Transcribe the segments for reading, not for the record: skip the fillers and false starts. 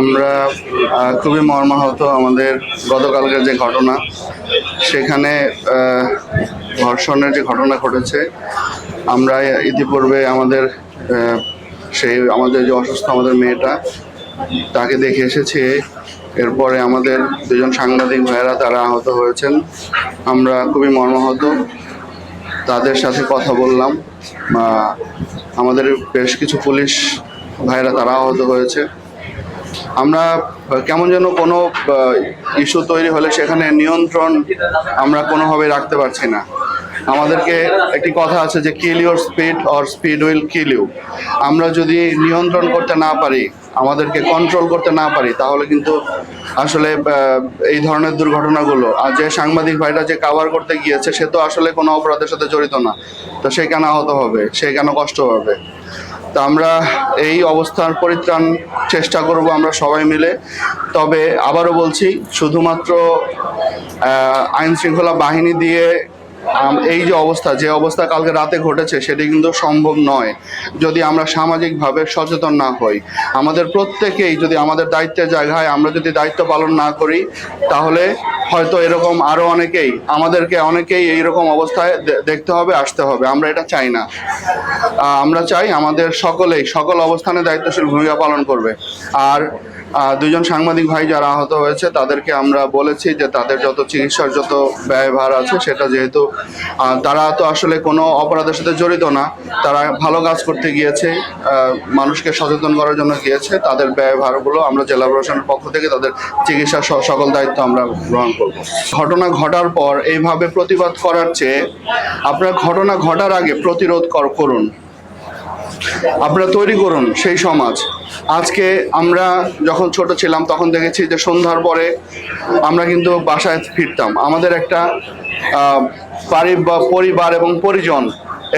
আমরা খুবই মর্মাহত আমাদের গতকালকের যে ঘটনা, সেখানে ধর্ষণের যে ঘটনা ঘটেছে। আমরা ইতিপূর্বে আমাদের আমাদের যে অসুস্থ আমাদের মেয়েটা, তাকে দেখে এসেছি। এরপরে আমাদের দুজন সাংবাদিক ভাইয়েরা তারা আহত হয়েছেন। আমরা খুবই মর্মাহত। তাদের সাথে কথা বললাম। আমাদের বেশ কিছু পুলিশ ভাইয়েরা তারা আহত হয়েছে। আমরা কেমন যেন কোনো ইস্যু তৈরি হলে সেখানে নিয়ন্ত্রণ আমরা কোনোভাবে রাখতে পারছি না। আমাদেরকে একটি কথা আছে যে kill your speed or speed will kill you. আমরা যদি নিয়ন্ত্রণ করতে না পারি, আমাদেরকে কন্ট্রোল করতে না পারি, তাহলে কিন্তু আসলে এই ধরনের দুর্ঘটনাগুলো, আর যে সাংবাদিক ভাইটা যে কাভার করতে গিয়েছে, সে তো আসলে কোনো অপরাধের সাথে জড়িত না, তো সে কেন আহত হবে, সে কেন কষ্ট পাবে? তা আমরা এই অবস্থার পরিত্রাণ চেষ্টা করব আমরা সবাই মিলে। তবে আবারও বলছি, শুধুমাত্র আইন শৃঙ্খলা বাহিনী দিয়ে এই যে অবস্থা কালকে রাতে ঘটেছে, সেটি কিন্তু সম্ভব নয় যদি আমরা সামাজিকভাবে সচেতন না হই। আমাদের প্রত্যেকেই যদি আমাদের দায়িত্বের জায়গায় আমরা যদি দায়িত্ব পালন না করি, তাহলে হয়তো এরকম আরও অনেকেই এইরকম অবস্থায় দেখতে হবে, আসতে হবে। আমরা এটা চাই না। আমরা চাই আমাদের সকল অবস্থানে দায়িত্বশীল ভূমিকা পালন করবে। আর দুজন সাংবাদিক ভাই যারা আহত হয়েছে, তাদেরকে আমরা বলেছি যে তাদের যত চিকিৎসার যত ব্যয়ভার আছে, সেটা যেহেতু তারা তো আসলে কোনো অপরাধের সাথে জড়িত না, তারা ভালো কাজ করতে গিয়েছে, মানুষকে সচেতন করার জন্য গিয়েছে, তাদের ব্যয়ভারগুলো আমরা জেলা প্রশাসনের পক্ষ থেকে তাদের চিকিৎসার সকল দায়িত্ব আমরা গ্রহণ করব। ঘটনা ঘটার পর এইভাবে প্রতিবাদ করার চেয়ে আপনার ঘটনা ঘটার আগে প্রতিরোধ করুন, আপনারা তৈরি করুন সেই সমাজ। আজকে আমরা যখন ছোট ছিলাম তখন দেখেছি যে সন্ধ্যার পরে আমরা কিন্তু বাসায় ফিরতাম, আমাদের একটা পরিবার এবং পরিজন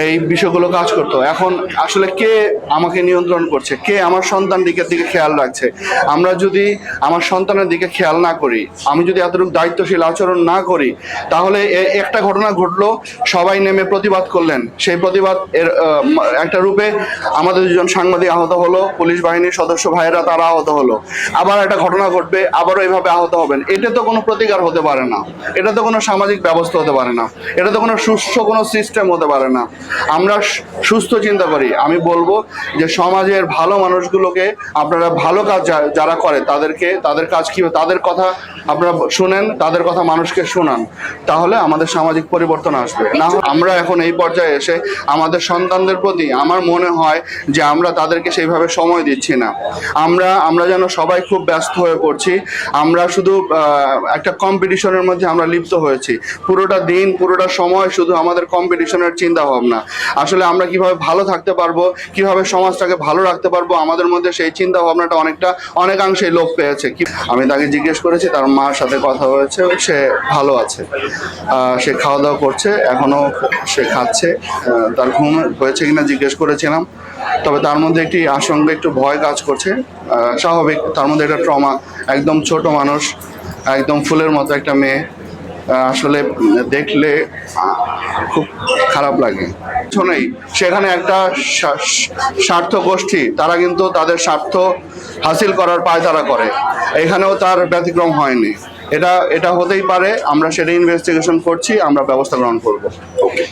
এই বিষয়গুলো কাজ করতো। এখন আসলে কে আমাকে নিয়ন্ত্রণ করছে, কে আমার সন্তানটিকে দিকে খেয়াল রাখছে? আমরা যদি আমার সন্তানের দিকে খেয়াল না করি, আমি যদি এতটুকু দায়িত্বশীল আচরণ না করি, তাহলে একটা ঘটনা ঘটলো, সবাই নেমে প্রতিবাদ করলেন, সেই প্রতিবাদ এর একটা রূপে আমাদের দুজন সাংবাদিক আহত হলো, পুলিশ বাহিনীর সদস্য ভাইয়েরা তারা আহত হলো। আবার একটা ঘটনা ঘটবে, আবারও এইভাবে আহত হবেন। এটা তো কোনো প্রতিকার হতে পারে না, এটা তো কোনো সামাজিক ব্যবস্থা হতে পারে না, এটা তো কোনো সুস্থ কোনো সিস্টেম হতে পারে না। আমরা সুস্থ চিন্তা করি। আমি বলবো যে সমাজের ভালো মানুষগুলোকে আপনারা ভালো কাজ যারা করে তাদের কাজ কি, তাদের কথা আপনারা শুনেন, তাদের কথা মানুষকে শোনান, তাহলে আমাদের সামাজিক পরিবর্তন আসবে। না, আমরা এখন এই পর্যায়ে এসে আমাদের সন্তানদের প্রতি আমার মনে হয় যে আমরা তাদেরকে সেইভাবে সময় দিচ্ছি না। আমরা যেন সবাই খুব ব্যস্ত হয়ে পড়ছি। আমরা শুধু একটা কম্পিটিশনের মধ্যে আমরা লিপ্ত হয়েছি। পুরোটা দিন, পুরোটা সময় শুধু আমাদের কম্পিটিশনের চিন্তা ভাবনা। আসলে আমরা কিভাবে ভালো থাকতে পারবো, কিভাবে সমাজটাকে ভালো রাখতে পারবো, আমাদের মধ্যে সেই চিন্তা ভাবনাটা অনেকাংশেই লোপ পেয়েছে। আমি তাকে জিজ্ঞেস করেছি, তার মার সাথে কথা হয়েছে, সে ভালো আছে, সে খাওয়া দাওয়া করছে, এখনো সে খাচ্ছে। তার ঘুম হয়েছে কিনা জিজ্ঞেস করেছিলাম, তবে তার মধ্যে একটি আশঙ্কা, একটু ভয় কাজ করছে। স্বাভাবিক, তার মধ্যে একটা ট্রমা। একদম ছোট মানুষ, একদম ফুলের মতো একটা মেয়ে, আসলে দেখলে খুব খারাপ লাগে। শোনেই সেখানে একটা স্বার্থ গোষ্ঠী, তারা কিন্তু তাদের স্বার্থ হাসিল করার পায়তারা করে। এখানেও তার ব্যতিক্রম হয়নি। এটা হতেই পারে, আমরা সেটা ইনভেস্টিগেশন করছি, আমরা ব্যবস্থা গ্রহণ করব। ওকে।